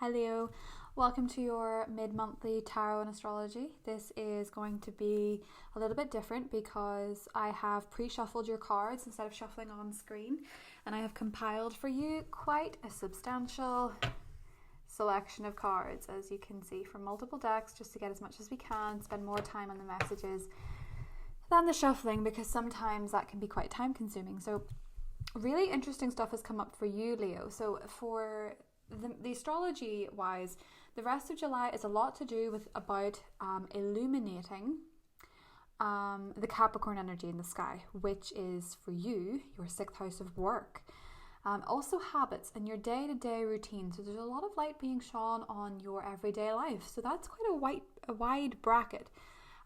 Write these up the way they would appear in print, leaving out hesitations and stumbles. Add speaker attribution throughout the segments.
Speaker 1: Hi Leo, welcome to your mid-monthly tarot and astrology. This is going to be a little bit different because I have pre-shuffled your cards instead of shuffling on screen, and I have compiled for you quite a substantial selection of cards, as you can see, from multiple decks, just to get as much as we can, spend more time on the messages than the shuffling, because sometimes that can be quite time consuming. So really interesting stuff has come up for you, Leo. So for the astrology wise, the rest of July is a lot to do with about illuminating the Capricorn energy in the sky, which is for you your sixth house of work. Also habits and your day-to-day routine. So there's a lot of light being shone on your everyday life. So that's quite a wide bracket.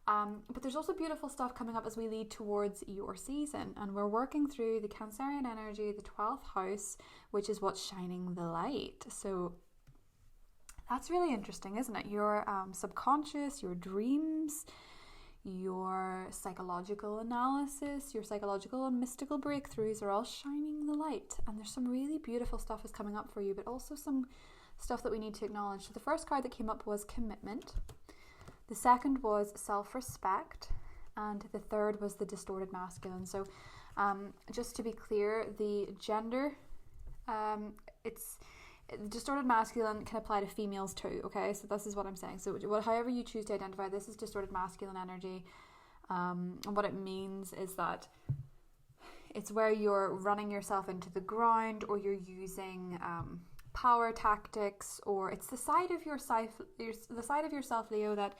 Speaker 1: But there's also beautiful stuff coming up as we lead towards your season, and we're working through the Cancerian energy, the 12th house, which is what's shining the light. So that's really interesting, isn't it? Your subconscious, your dreams, your psychological analysis, your psychological and mystical breakthroughs are all shining the light, and there's some really beautiful stuff is coming up for you, but also some stuff that we need to acknowledge. So the first card that came up was commitment. The second was self-respect, and the third was the distorted masculine. So just to be clear, the gender, it's distorted masculine can apply to females too, okay? So this is what I'm saying. So however you choose to identify, this is distorted masculine energy. And what it means is that it's where you're running yourself into the ground, or you're using power tactics, or it's the side of yourself, Leo, that,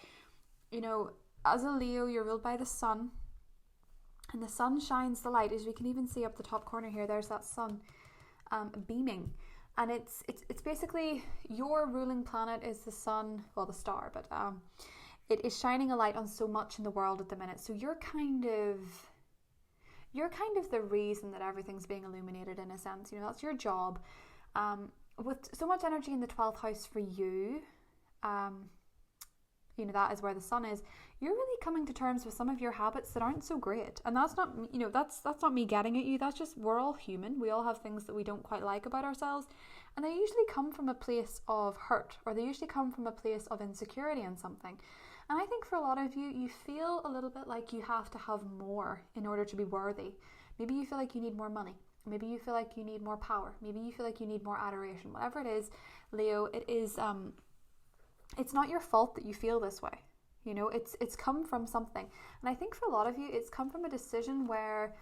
Speaker 1: you know, as a Leo, you're ruled by the sun, and the sun shines the light. As we can even see up the top corner here, there's that sun beaming, and it's basically your ruling planet is the sun, well, the star, but it is shining a light on so much in the world at the minute. So you're kind of the reason that everything's being illuminated, in a sense. You know, that's your job. With so much energy in the 12th house for you, you know, that is where the sun is. You're really coming to terms with some of your habits that aren't so great, and that's not, you know, that's not me getting at you. That's just, we're all human. We all have things that we don't quite like about ourselves, and they usually come from a place of hurt, or they usually come from a place of insecurity in something. And I think for a lot of you, you feel a little bit like you have to have more in order to be worthy. Maybe you feel like you need more money. Maybe you feel like you need more power. Maybe you feel like you need more adoration. Whatever it is, Leo, it is, it's not your fault that you feel this way. You know, it's come from something. And I think for a lot of you, it's come from a decision where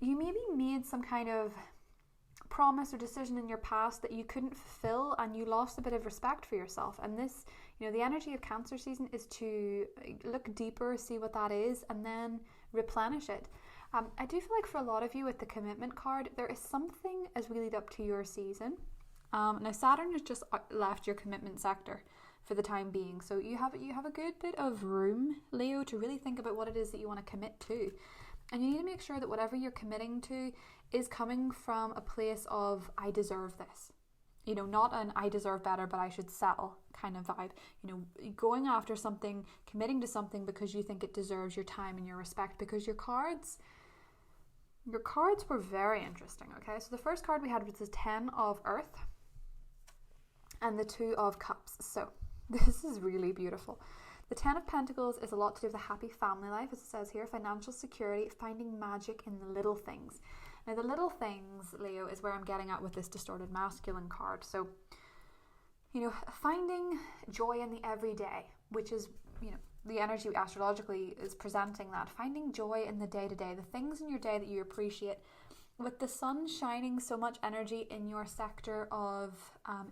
Speaker 1: you maybe made some kind of promise or decision in your past that you couldn't fulfill, and you lost a bit of respect for yourself. And this, you know, the energy of Cancer season is to look deeper, see what that is, and then replenish it. I do feel like for a lot of you with the commitment card, there is something as we lead up to your season. Now Saturn has just left your commitment sector for the time being, so you have a good bit of room, Leo, to really think about what it is that you want to commit to. And you need to make sure that whatever you're committing to is coming from a place of, I deserve this. You know, not an I deserve better but I should settle kind of vibe. You know, going after something, committing to something because you think it deserves your time and your respect, because your cards were very interesting, okay? So the first card we had was the 10 of Earth and the 2 of Cups. So this is really beautiful. The 10 of Pentacles is a lot to do with a happy family life, as it says here, financial security, finding magic in the little things. Now the little things, Leo, is where I'm getting at with this distorted masculine card. So, you know, finding joy in the everyday, which is, you know, the energy astrologically is presenting that. Finding joy in the day-to-day, the things in your day that you appreciate. With the sun shining so much energy in your sector of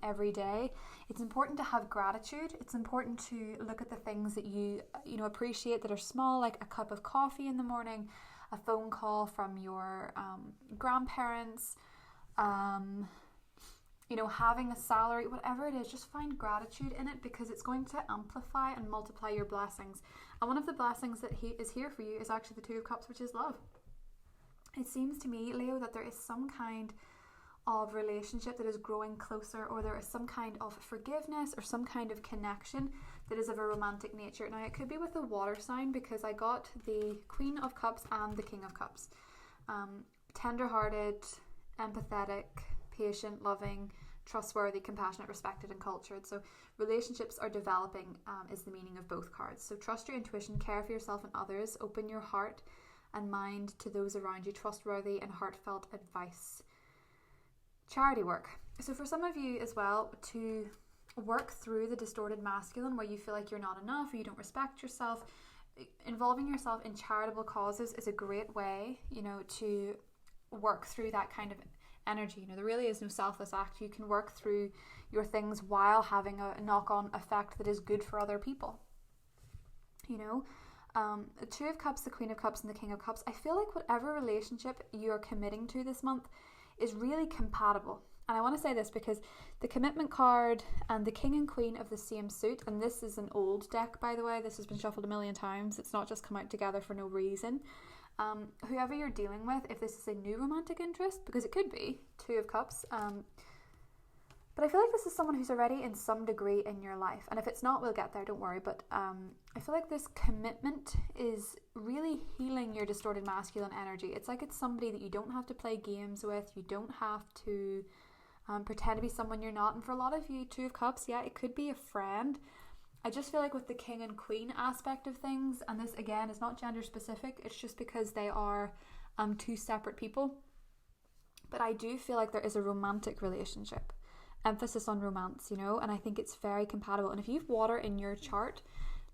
Speaker 1: every day, it's important to have gratitude. It's important to look at the things that you know, appreciate that are small, like a cup of coffee in the morning, a phone call from your grandparents, you know, having a salary, whatever it is. Just find gratitude in it, because it's going to amplify and multiply your blessings. And one of the blessings that is here for you is actually the 2 of Cups, which is love. It seems to me, Leo, that there is some kind of relationship that is growing closer, or there is some kind of forgiveness or some kind of connection that is of a romantic nature. Now, it could be with a water sign, because I got the Queen of Cups and the King of Cups. Tender-hearted, empathetic, patient, loving, trustworthy, compassionate, respected, and cultured. So relationships are developing is the meaning of both cards. So trust your intuition, care for yourself and others, open your heart and mind to those around you, trustworthy and heartfelt advice. Charity work. So for some of you as well, to work through the distorted masculine where you feel like you're not enough or you don't respect yourself, involving yourself in charitable causes is a great way, to work through that kind of energy. There really is no selfless act. You can work through your things while having a knock-on effect that is good for other people. The Two of Cups, the Queen of Cups, and the King of Cups, I feel like whatever relationship you're committing to this month is really compatible. And I want to say this because the commitment card and the King and Queen of the same suit, and this is an old deck, by the way, this has been shuffled a million times, it's not just come out together for no reason. Whoever you're dealing with, if this is a new romantic interest, because it could be Two of Cups, but I feel like this is someone who's already in some degree in your life. And if it's not, we'll get there, don't worry. But I feel like this commitment is really healing your distorted masculine energy. It's like it's somebody that you don't have to play games with. You don't have to pretend to be someone you're not. And for a lot of you, Two of Cups, yeah, it could be a friend. I just feel like with the King and Queen aspect of things, and this again is not gender specific, it's just because they are two separate people. But I do feel like there is a romantic relationship. Emphasis on romance, and I think it's very compatible. And if you've water in your chart,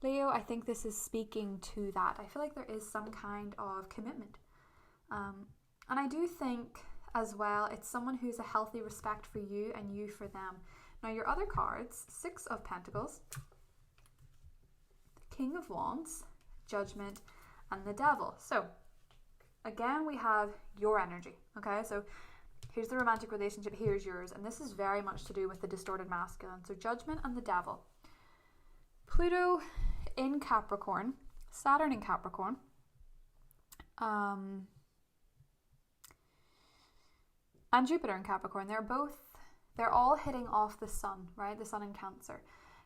Speaker 1: Leo, I think this is speaking to that. I feel like there is some kind of commitment. And I do think as well, it's someone who's a healthy respect for you and you for them. Now your other cards, Six of Pentacles, King of Wands, Judgment, and the Devil. So again, we have your energy, okay? So here's the romantic relationship, here's yours, and this is very much to do with the distorted masculine. So Judgment and the Devil. Pluto in Capricorn, Saturn in Capricorn, and Jupiter in Capricorn. They're all hitting off the sun, right? The sun in Cancer.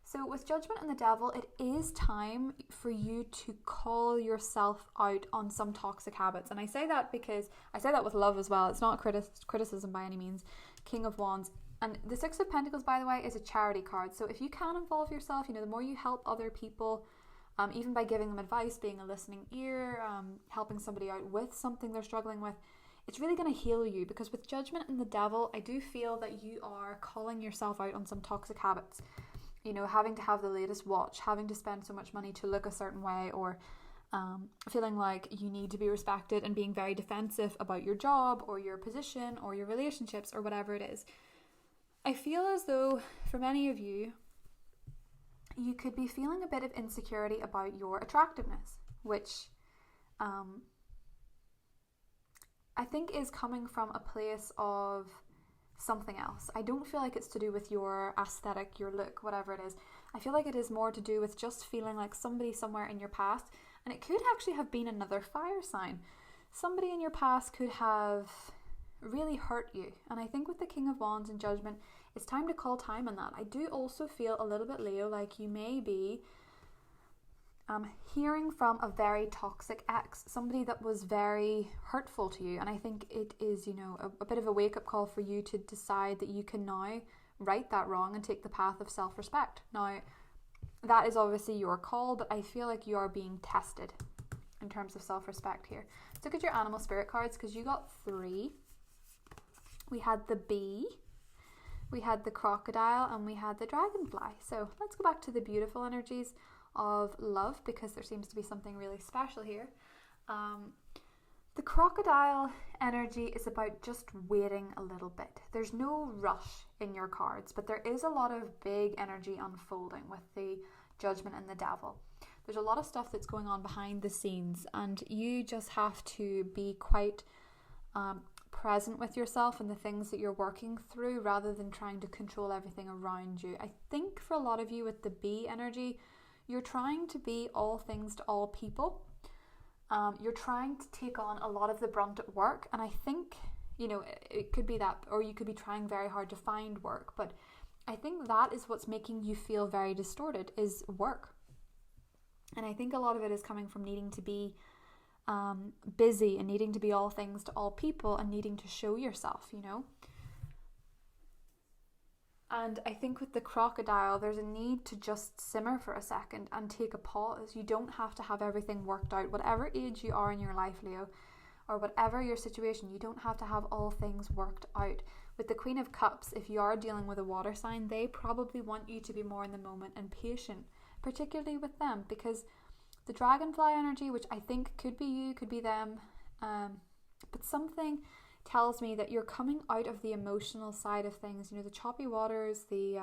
Speaker 1: So with Judgment and the Devil, it is time for you to call yourself out on some toxic habits. And I say that because I say that with love as well. It's not criticism by any means. King of Wands. And the Six of Pentacles, by the way, is a charity card. So if you can involve yourself, the more you help other people, even by giving them advice, being a listening ear, helping somebody out with something they're struggling with, it's really going to heal you. Because with Judgment and the Devil, I do feel that you are calling yourself out on some toxic habits. Having to have the latest watch, having to spend so much money to look a certain way, or feeling like you need to be respected and being very defensive about your job or your position or your relationships or whatever it is. I feel as though for many of you, you could be feeling a bit of insecurity about your attractiveness, which I think is coming from a place of something else. I don't feel like it's to do with your aesthetic, your look, whatever it is. I feel like it is more to do with just feeling like somebody somewhere in your past, and it could actually have been another fire sign. Somebody in your past could have really hurt you. And I think with the King of Wands and Judgment, it's time to call time on that. I do also feel a little bit, Leo, like you may be hearing from a very toxic ex, somebody that was very hurtful to you. And I think it is, a bit of a wake-up call for you to decide that you can now right that wrong and take the path of self-respect. Now, that is obviously your call, but I feel like you are being tested in terms of self-respect here. Let's look at your animal spirit cards, because you got 3. We had the bee, we had the crocodile, and we had the dragonfly. So let's go back to the beautiful energies of love, because there seems to be something really special here. The crocodile energy is about just waiting a little bit. There's no rush in your cards, but there is a lot of big energy unfolding with the Judgment and the Devil. There's a lot of stuff that's going on behind the scenes, and you just have to be quite present with yourself and the things that you're working through, rather than trying to control everything around you. I think for a lot of you with the bee energy, you're trying to be all things to all people. You're trying to take on a lot of the brunt at work, and I think, it could be that, or you could be trying very hard to find work, but I think that is what's making you feel very distorted, is work. And I think a lot of it is coming from needing to be busy and needing to be all things to all people and needing to show yourself, And I think with the crocodile, there's a need to just simmer for a second and take a pause. You don't have to have everything worked out. Whatever age you are in your life, Leo, or whatever your situation, you don't have to have all things worked out. With the Queen of Cups, if you are dealing with a water sign, they probably want you to be more in the moment and patient, particularly with them, because the dragonfly energy, which I think could be you, could be them, but something tells me that you're coming out of the emotional side of things, the choppy waters, the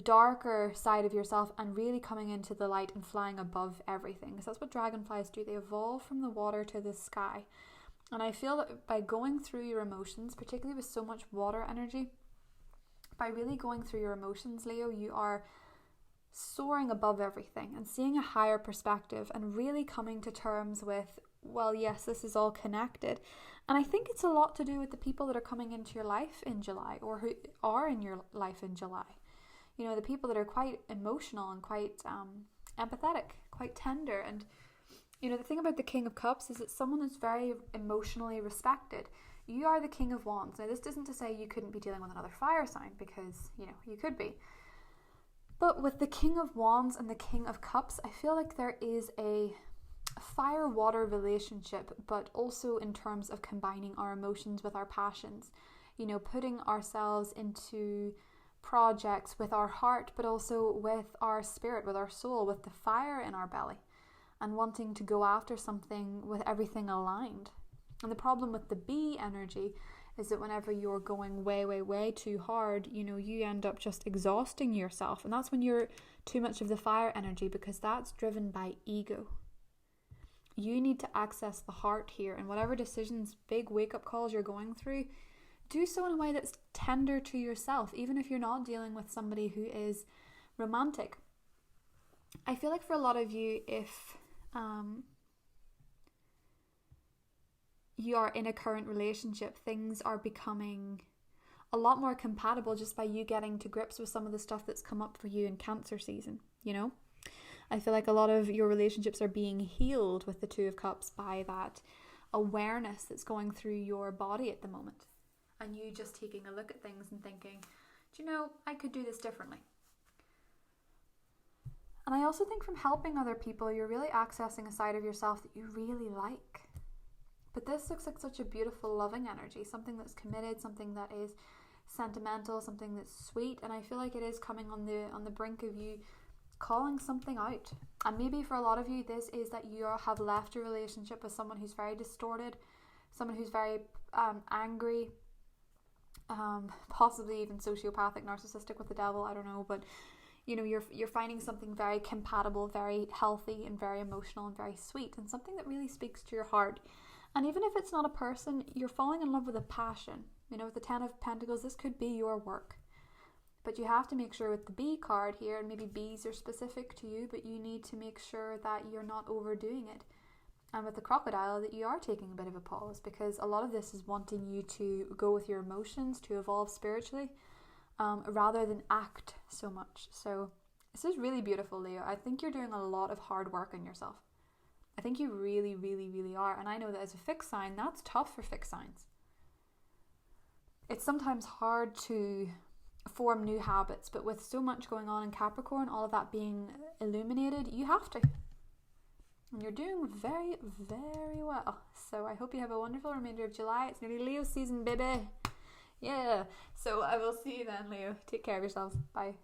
Speaker 1: darker side of yourself, and really coming into the light and flying above everything, because that's what dragonflies do. They evolve from the water to the sky. And I feel that by going through your emotions, particularly with so much water energy, by really going through your emotions, Leo, you are soaring above everything and seeing a higher perspective and really coming to terms with, well, yes, this is all connected. And I think it's a lot to do with the people that are coming into your life in July, or who are in your life in July. The people that are quite emotional and quite empathetic, quite tender. And, the thing about the King of Cups is it's someone who's very emotionally respected. You are the King of Wands. Now, this isn't to say you couldn't be dealing with another fire sign, because, you could be. But with the King of Wands and the King of Cups, I feel like there is a fire-water relationship, but also in terms of combining our emotions with our passions, putting ourselves into projects with our heart, but also with our spirit, with our soul, with the fire in our belly, and wanting to go after something with everything aligned. And the problem with the bee energy is that whenever you're going way, way, way too hard, you end up just exhausting yourself. And that's when you're too much of the fire energy, because that's driven by ego. You need to access the heart here, and whatever decisions, big wake-up calls you're going through, do so in a way that's tender to yourself, even if you're not dealing with somebody who is romantic. I feel like for a lot of you, if you are in a current relationship, things are becoming a lot more compatible just by you getting to grips with some of the stuff that's come up for you in Cancer season, I feel like a lot of your relationships are being healed with the Two of Cups by that awareness that's going through your body at the moment. And you just taking a look at things and thinking, I could do this differently. And I also think from helping other people, you're really accessing a side of yourself that you really like. But this looks like such a beautiful, loving energy, something that's committed, something that is sentimental, something that's sweet. And I feel like it is coming on the brink of you calling something out. And maybe for a lot of you, this is that you have left a relationship with someone who's very distorted, someone who's very angry, possibly even sociopathic, narcissistic with the devil, I don't know, but you're finding something very compatible, very healthy, and very emotional and very sweet, and something that really speaks to your heart. And even if it's not a person, you're falling in love with a passion. With the Ten of Pentacles, this could be your work. But you have to make sure with the bee card here, and maybe bees are specific to you, but you need to make sure that you're not overdoing it. And with the crocodile, that you are taking a bit of a pause, because a lot of this is wanting you to go with your emotions, to evolve spiritually, rather than act so much. So this is really beautiful, Leo. I think you're doing a lot of hard work on yourself. I think you really, really, really are. And I know that as a fixed sign, that's tough for fixed signs. It's sometimes hard to form new habits, but with so much going on in Capricorn, all of that being illuminated, you have to. And you're doing very, very well. So I hope you have a wonderful remainder of July. It's nearly Leo season, baby. Yeah. So I will see you then, Leo. Take care of yourselves. Bye.